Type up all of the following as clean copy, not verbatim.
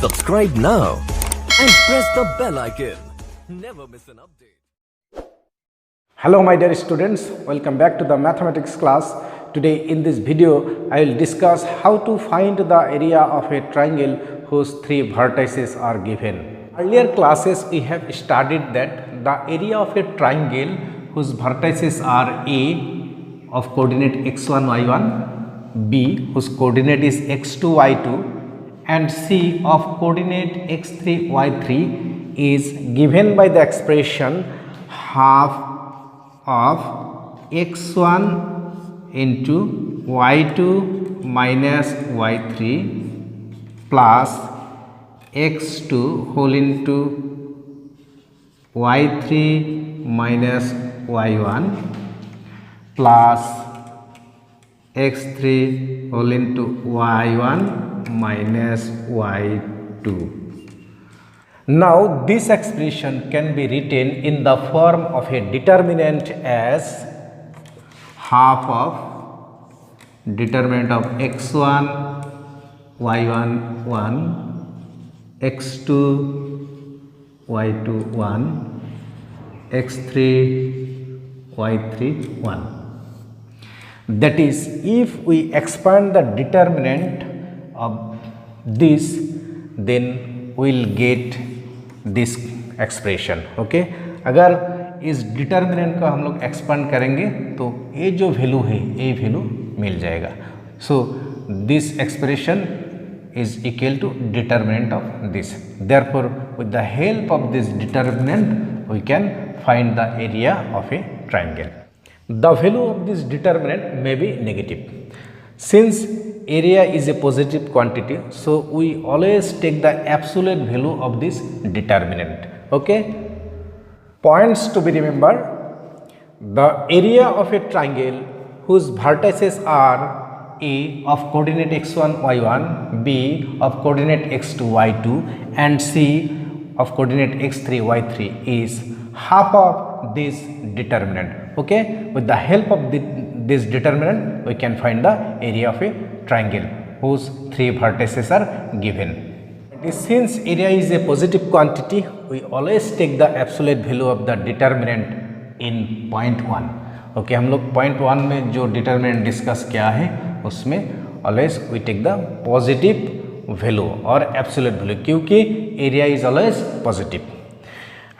Subscribe now and press the bell icon. Never miss an update. Hello my dear students, welcome back to the mathematics class. Today in this video I will discuss how to find the area of a triangle whose three vertices are given. Earlier classes we have studied that the area of a triangle whose vertices are A of coordinate x1 y1, B whose coordinate is x2 y2 and C of coordinate x3 y3 is given by the expression half of x1 into y2 minus y3 plus x2 whole into y3 minus y1 plus x3 whole into y1 minus y2. Now this expression can be written in the form of a determinant as half of determinant of x1 y1 1, x2 y2 1, x3 y3 1. That is, if we expand the determinant of this, then we will get this expression. Okay, अगर इस determinant का हम लोग expand करेंगे तो ये जो value है ये वैल्यू मिल जाएगा. So this expression is equal to determinant of this. Therefore, with the help of this determinant, we can find the area of a triangle. The value of this determinant may be negative. Since area is a positive quantity, so we always take the absolute value of this determinant. Okay. Points to be remembered: the area of a triangle whose vertices are A of coordinate x1 y1, B of coordinate x2 y2 and C of coordinate x3 y3 is half of this determinant. Okay, with the help of this determinant we can find the area of a triangle whose three vertices are given. Since area is a positive quantity, we always take the absolute value of the determinant in point 1. Okay, हम लोग point 1 में जो determinant discuss किया है उसमें always we take the positive value और absolute value, क्योंकि area is always positive.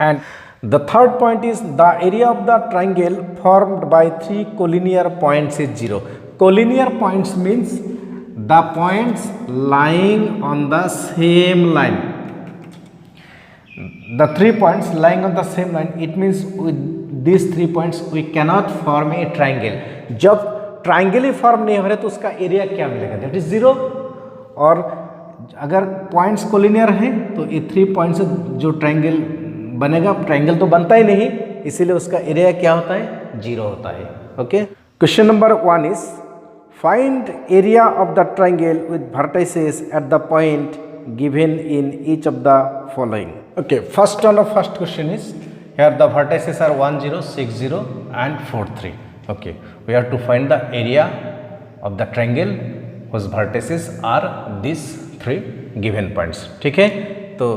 And the third point is the area of the triangle formed by three collinear points is 0. Collinear points means the points lying on the same line. The 3 points lying on the same line, it means with these 3 points we cannot form a triangle. जब triangle ही form नहीं हो रहे तो उसका area क्या मिलेगा, that is 0. और अगर पॉइंट्स कोलिनियर हैं तो ये 3 पॉइंट्स जो ट्राइंगल बनेगा, ट्राइंगल तो बनता ही नहीं, इसीलिए उसका एरिया क्या होता है, 0 होता है. Okay, question number 1 is find area of the triangle with vertices at the point given in each of the following. Okay, first question is here the vertices are 1 0 6 0 and 4 3. Okay, we have to find the area of the triangle whose vertices are these 3 given points. ठीक है, तो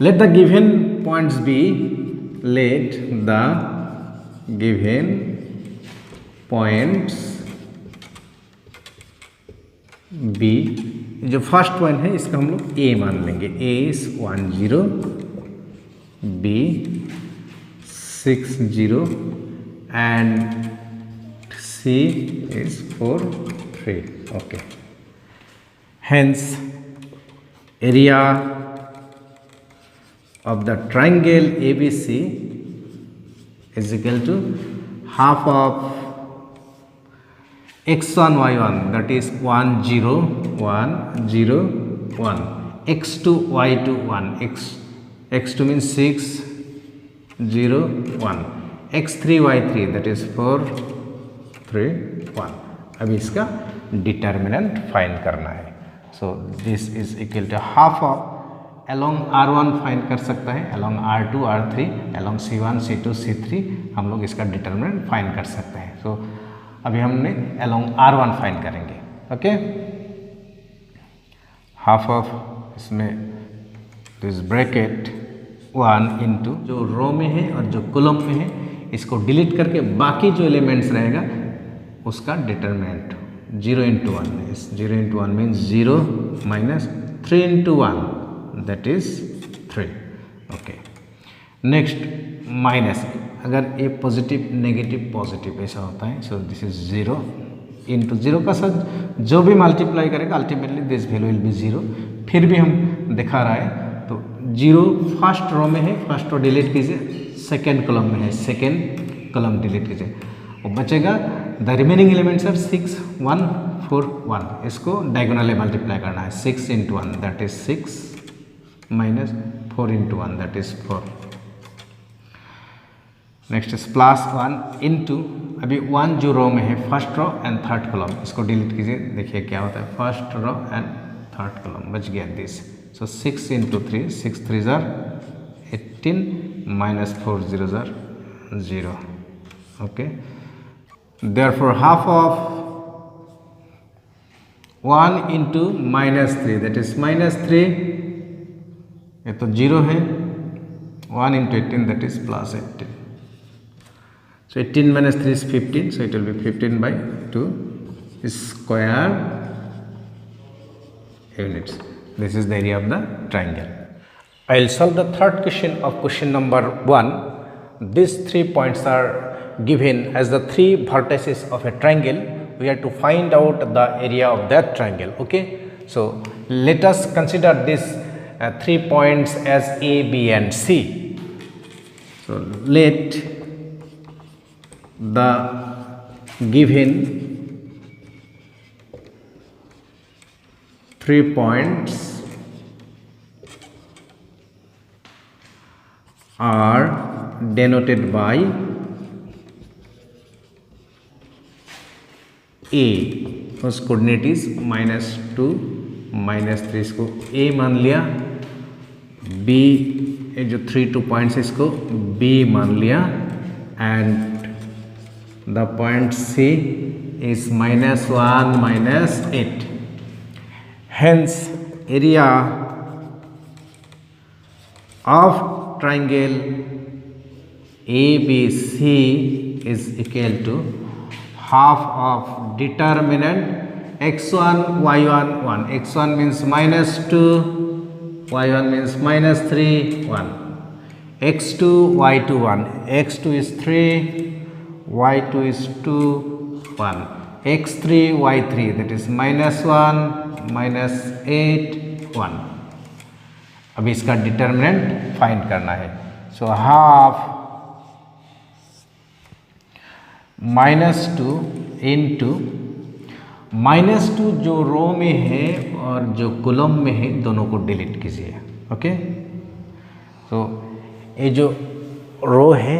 let the given points be, let the given points B. जो first point है इसका हम लोग A मान लेंगे. A is 1 0, B 6 0 and C is 4 3. Okay. Hence, area of the triangle ABC is equal to half of x1 y1, that is 1 0 1 0 1, x2 y2 1, x2 means 6 0 1, x3 y3 that is 4 3 1. अभी इसका determinant find करना है. So this is equal to half of along R1 find कर सकता है, along R2 R3, along C1 C2 C3 हम लोग इसका डिटर्मिनेंट फाइंड कर सकते हैं. सो अभी हमने along R1 फाइंड करेंगे. ओके, हाफ ऑफ इसमें दिस ब्रैकेट 1 इंटू जो रो में है और जो कॉलम में है इसको डिलीट करके बाकी जो एलिमेंट्स रहेगा उसका डिटरमिनेंट 0 इंटू 1 इस 0 into 1 means 0 minus 3 into 1 that is 3. Okay, next minus, अगर ये पॉजिटिव नेगेटिव पॉजिटिव ऐसा होता है, सो दिस इज 0 इंटू 0 का साथ जो भी मल्टीप्लाई करेगा ultimately this value will be 0. फिर भी हम दिखा रहा है तो 0 फर्स्ट रो में है, फर्स्ट रो डिलीट कीजिए, सेकेंड कॉलम में है, सेकेंड कॉलम डिलीट कीजिए, वो बचेगा द रिमेनिंग एलिमेंट्स आर 6 1 4 1. इसको डायगोनली मल्टीप्लाई करना है, 6 into 1 that is 6 minus 4 into 1 that is 4. Next is plus 1 into, अभी 1 जो रो में है first row and third column, इसको डिलीट कीजिए, देखिए क्या होता है, first row and third column बच गया दिस. सो 6 इंटू 3, 6 3 जार 18 माइनस 4 0 जार 0. Okay, therefore half of 1 into minus 3 that is minus 3, ये तो 0 है, 1 into 18 that is plus 18. So 18 minus 3 is 15, so it will be 15 by 2 square units. This is the area of the triangle. I will solve the third question of question number 1. These 3 points are given as the 3 vertices of a triangle. We have to find out the area of that triangle. Okay, so let us consider these 3 points as A, B and C. So let the given 3 points are denoted by A, whose coordinate is -2 -3, इसको A मान लिया, B ये जो 3 2 points इसको B मान लिया, and the point C is -1 -8. Hence area of triangle ABC is equal to half of determinant x1 y1 1. x1 means -2, y1 means -3 1, x2 y2 1, x2 is 3, y2 is 2 1, x3 y3 that is -1 -8 1. अब इसका determinant find करना है. So half -2 into -2 जो row में है और जो column में है दोनों को डिलीट कीजिए. ओके, तो ये जो रो है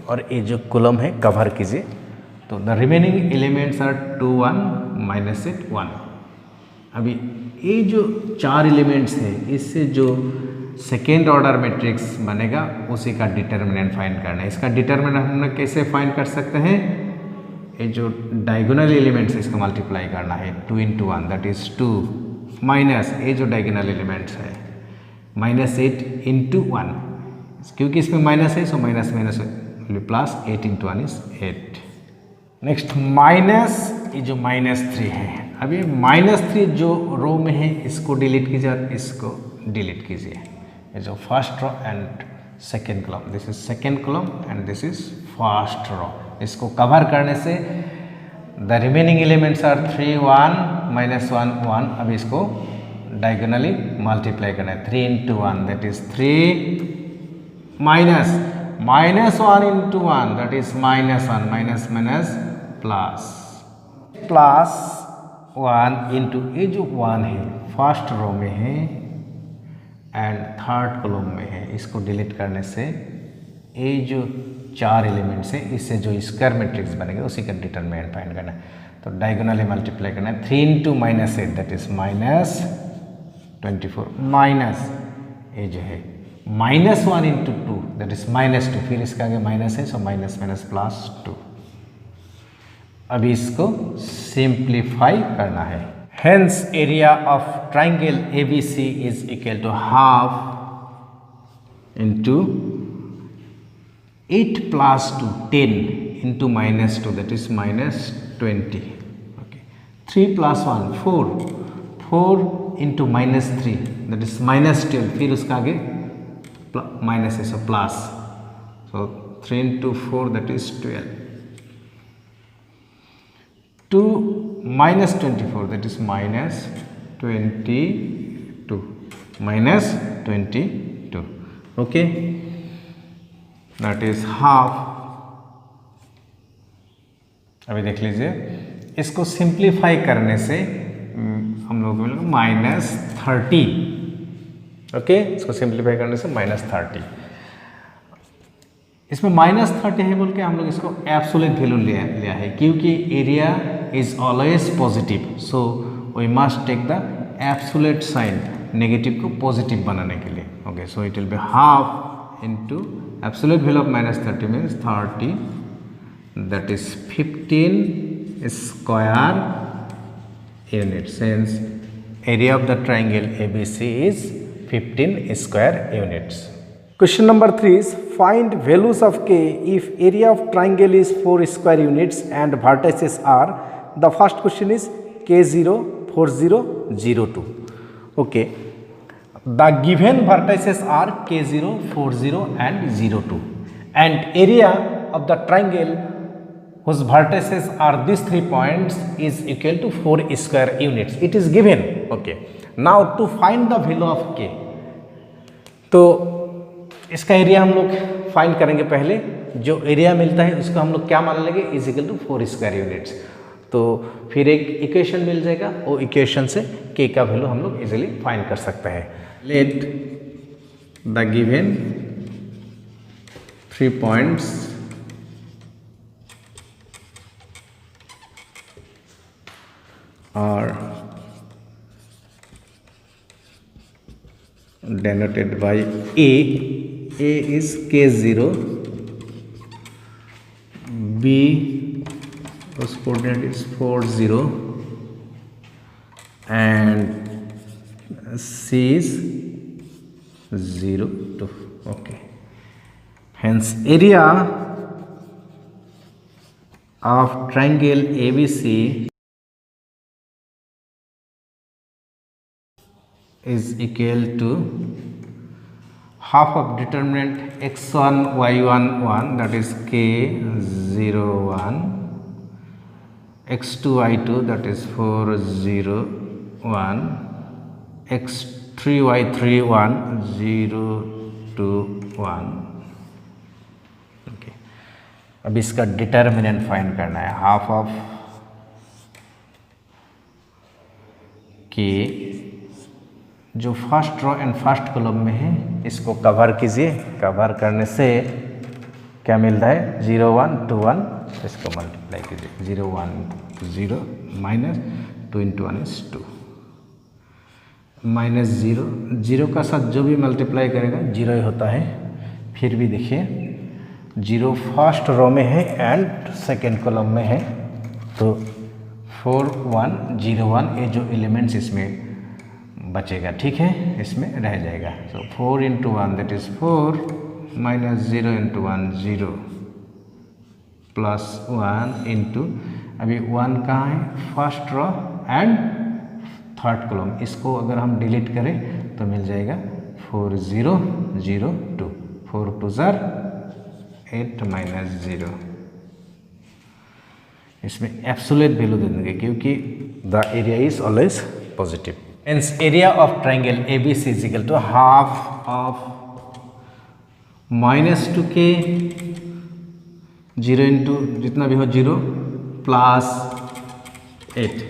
और ये जो कॉलम है कवर कीजिए. तो द रिमेनिंग एलिमेंट्स आर 2 1 -8 1. अभी ये जो 4 एलिमेंट्स है इससे जो सेकेंड ऑर्डर मैट्रिक्स बनेगा उसी का डिटरमिनेंट फाइंड करना है. इसका डिटरमिनेंट हम लोग कैसे फाइंड कर सकते हैं, ये जो डायगोनल एलिमेंट्स है इसका मल्टीप्लाई करना है, 2 इंटू 1 दैट इज 2 माइनस ये जो डायगोनल एलिमेंट्स है -8 इंटू 1, क्योंकि इसमें माइनस है so minus minus plus 8 into 1 is 8. Next minus ये जो -3 है, अभी -3 जो रो में है इसको डिलीट कीजिए और इसको डिलीट कीजिए. ये जो first row and second column, this is second column and this is first row, इसको कवर करने से द रिमेनिंग एलिमेंट्स आर 3 1 -1 1. अब इसको डायगोनली मल्टीप्लाई करना है, 3 into 1 that is 3 minus -1 into 1 that is -1 minus minus plus 1 into ये जो 1 है फर्स्ट रो में है एंड थर्ड कॉलम में है, इसको डिलीट करने से ये जो 4 एलिमेंट्स है इससे जो स्क्वायर मैट्रिक्स बनेगा उसी का डिटरमिनेंट फाइंड करना है. तो डायगोनली मल्टीप्लाई करना है, 3 इंटू -8 दैट इज -24 माइनस ये जो है -1 इंटू 2 दैट इज -2, फिर इसका आगे माइनस है सो माइनस माइनस प्लस 2. अभी इसको सिंप्लीफाई करना है. Hence area of triangle ABC is equal to half into 8 plus 2 10 into minus 2, that is minus 20. Okay. 3 plus 1 4 4 into minus 3, that is minus 12. फिर उसका आगे माइनस है, so plus, so 3 into 4, that is 12. 2 minus 24, that is minus 22, minus 22. Okay, that is half. अभी देख लीजिए, इसको simplify करने से हम लोग को मिलेगा माइनस 30. ओके, इसको सिंप्लीफाई करने से माइनस 30. इसमें माइनस 30 है बोल के हम लोग इसको एब्सोल्यूट वैल्यू लिया है, क्योंकि area is always positive, so we must take the absolute sign, negative को पॉजिटिव बनाने के लिए. Okay, so it will be half into absolute value of minus 30 means 30, that is 15 square units. Since area of the triangle ABC is 15 square units. Question number 3 is find values of k if area of triangle is 4 square units and vertices are. The first question is k0, 40, 02. Okay, the given vertices are k0, 40 and 02, and area of the triangle whose vertices are these 3 points is equal to 4 square units. It is given. Okay, now to find the value of k, तो इसका area हम लोग find करेंगे. पहले जो area मिलता है उसको हम लोग क्या मान लेंगे, is equal to 4 square units. तो फिर एक इक्वेशन मिल जाएगा, वो इक्वेशन से के का वैल्यू हम लोग इजीली फाइंड कर सकते हैं. Let the given 3 points are denoted by A. A is K0, B whose coordinate is 40, and C is 02. Okay, hence area of triangle ABC is equal to half of determinant x1 y1 1, that is k01, x2 y2, that is 401, x3 y3 1, 021. Okay, अब इसका determinant find करना है. Half of के जो first row and first column में है इसको cover कीजिए. कवर करने से क्या मिलता है, 0 1 2 1, इसको मल्टीप्लाई कीजिए. 0 1 0 माइनस 2 इंटू 1 इज 2, माइनस 0 0 का साथ जो भी मल्टीप्लाई करेगा 0 ही होता है. फिर भी देखिए 0 फर्स्ट रो में है एंड सेकेंड कॉलम में है, तो 4 1 0 1 ये जो एलिमेंट्स इसमें बचेगा, ठीक है, इसमें रह जाएगा. So 4 into 1 that is 4, minus 0 into 1 0, plus 1 into, अभी 1 कहाँ है, first row and third column. इसको अगर हम डिलीट करें तो मिल जाएगा 4 0 0 2, 4 2 जार 8 माइनस 0. इसमें एब्सोल्यूट वैल्यू दे देंगे क्योंकि the area is always positive. Hence area of triangle ABC is equal to half of minus 2k 0 into जितना भी हो 0 plus 8.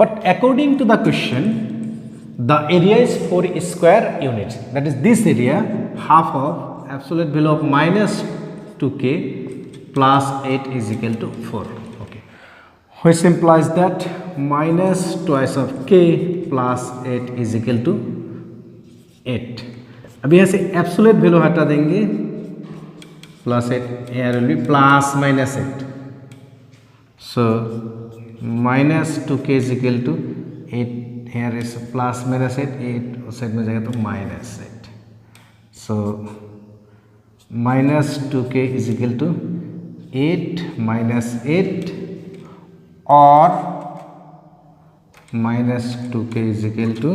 But according to the question, the area is 4 square units. That is this area, half of absolute value of minus 2k plus 8 is equal to 4. Which implies that minus twice of k plus 8 is equal to 8. अब यहाँ से absolute value हटा देंगे, plus 8, यहाँ will be plus minus 8. So minus 2k is equal to 8, here is plus minus 8 उस side में जाएगा तो minus 8. So minus 2k is equal to 8 minus 8 or minus 2k is equal to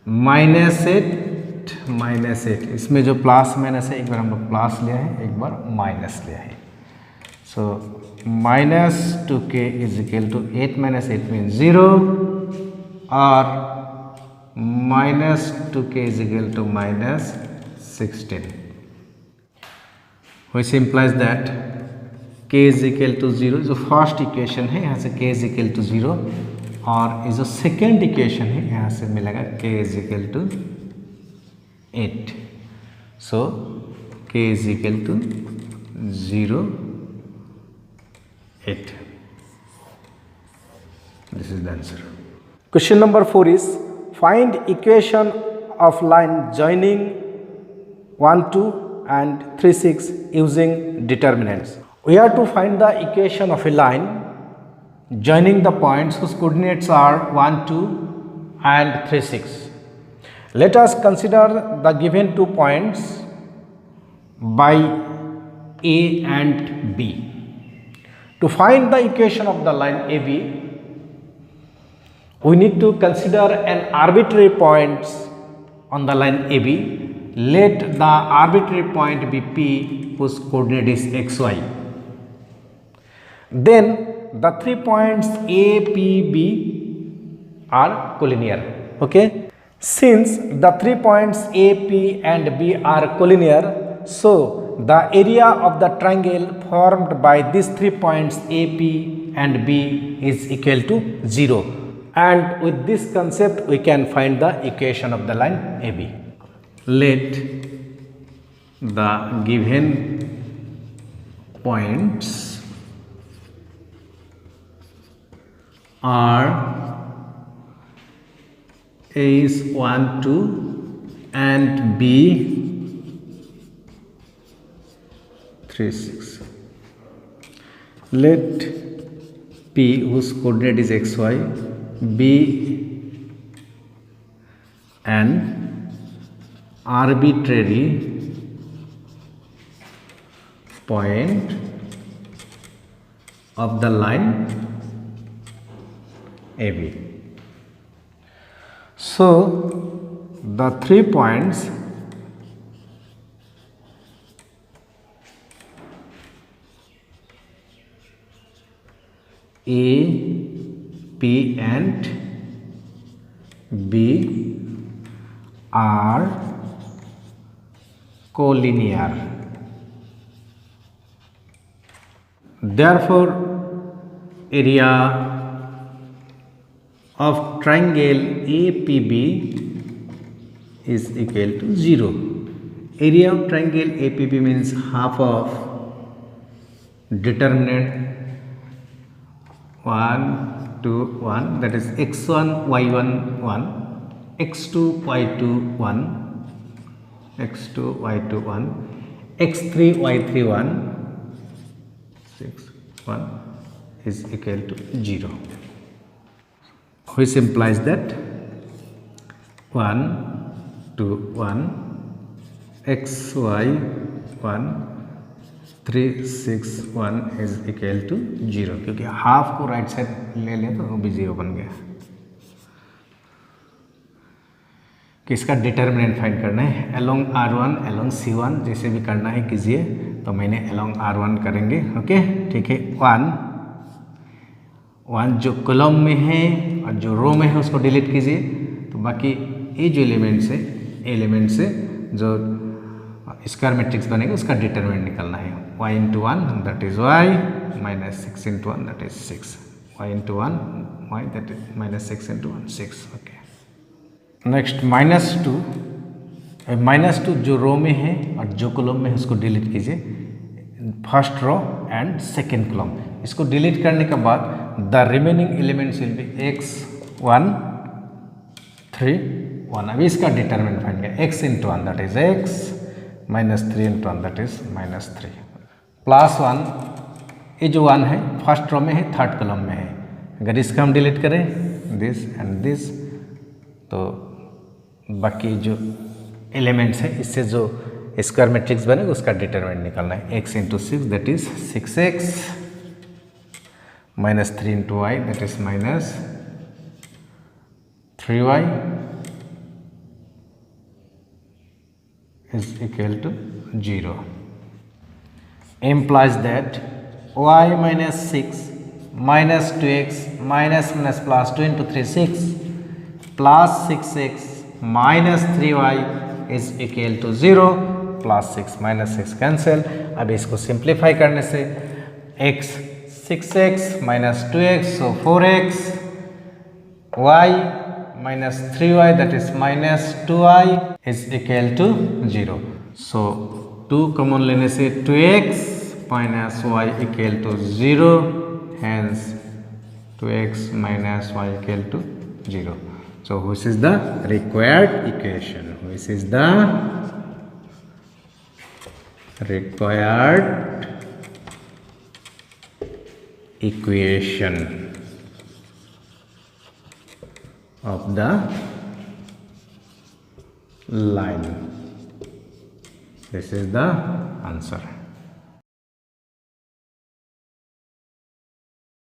minus 8 minus 8. इसमें जो plus minus है, एक बार हम लोग प्लस लिया है, एक बार माइनस लिया है. So minus 2k is equal to 8 minus 8 means 0 or minus 2k is equal to minus 16, which implies that k is equal to 0. जो फर्स्ट इक्वेशन है यहाँ से k is equal to 0 और ये जो सेकेंड इक्वेशन है यहाँ से मिलेगा k is equal to 8. So k is equal to 0 8. This is the answer. Question number 4 is find equation of line joining 1 2 and 3 6 using determinants. We are to find the equation of a line joining the points whose coordinates are 1 2 and 3 6. Let us consider the given 2 points by A and B. To find the equation of the line AB, we need to consider an arbitrary points on the line AB. Let the arbitrary point be P whose coordinate is xy. Then the 3 points A, P, B are collinear. Okay. Since the 3 points A, P and B are collinear, so the area of the triangle formed by these 3 points A, P and B is equal to 0, and with this concept we can find the equation of the line AB. Let the given points are A is 1 2 and B 3 6. Let P whose coordinate is xy be an arbitrary point of the line AB. So the 3 points A, P and B are collinear. Therefore, area of triangle APB is equal to 0. Area of triangle APB means half of determinant 1 2 1, that is x1 y1 1, x2 y2 1, x2 y2 1, x3 y3 1, 6 1 is equal to 0, which implies that 1 2 1 x y 1 3 6 1 is equal to 0, क्योंकि half को right side ले लें तो वो भी 0 बन गया. कि इसका डिटर्मिनेंट फाइंड करना है. अलोंग R1 अलोंग C1 जैसे भी करना है कीजिए. तो मैंने अलोंग R1 करेंगे. ओके ठीक है. 1 जो कॉलम में है और जो रो में है उसको डिलीट कीजिए. तो बाकी ये जो एलिमेंट से जो स्क्वायर मैट्रिक्स बनेगा उसका डिटरमिनेंट निकालना है. y into 1 that is y minus 6 into 1 that is 6, y into 1 y that is minus 6 into 1 6. okay. Next minus two जो रो में है और जो कॉलम में है उसको डिलीट कीजिए. First row and second column इसको डिलीट करने के बाद the remaining elements will be x1 3 1. अभी इसका डिटरमिनेंट फाइंड किया. x into 1 that is x minus 3 into 1 that is minus 3 plus 1 ये जो 1 है फर्स्ट रो में है, थर्ड कॉलम में है। अगर इसका हम डिलीट करें दिस एंड दिस, तो बाकी जो एलिमेंट्स है इससे जो स्क्वायर मैट्रिक्स बनेगा उसका डिटरमिनेंट निकालना है। x into 6 that is 6x minus 3 into y that is minus 3y is equal to 0. Implies that y minus 6 minus 2x minus minus plus 2 into 3 6 plus 6x minus 3y is equal to 0. Plus 6 minus 6 cancel. अब इसको simplify करने से x 6x minus 2x so 4x, y minus 3y that is minus 2y is equal to 0. So 2 common लेने से 2x minus y equal to 0, hence 2x minus y equal to 0. So which is the required equation? Which is the required equation of the line? This is the answer.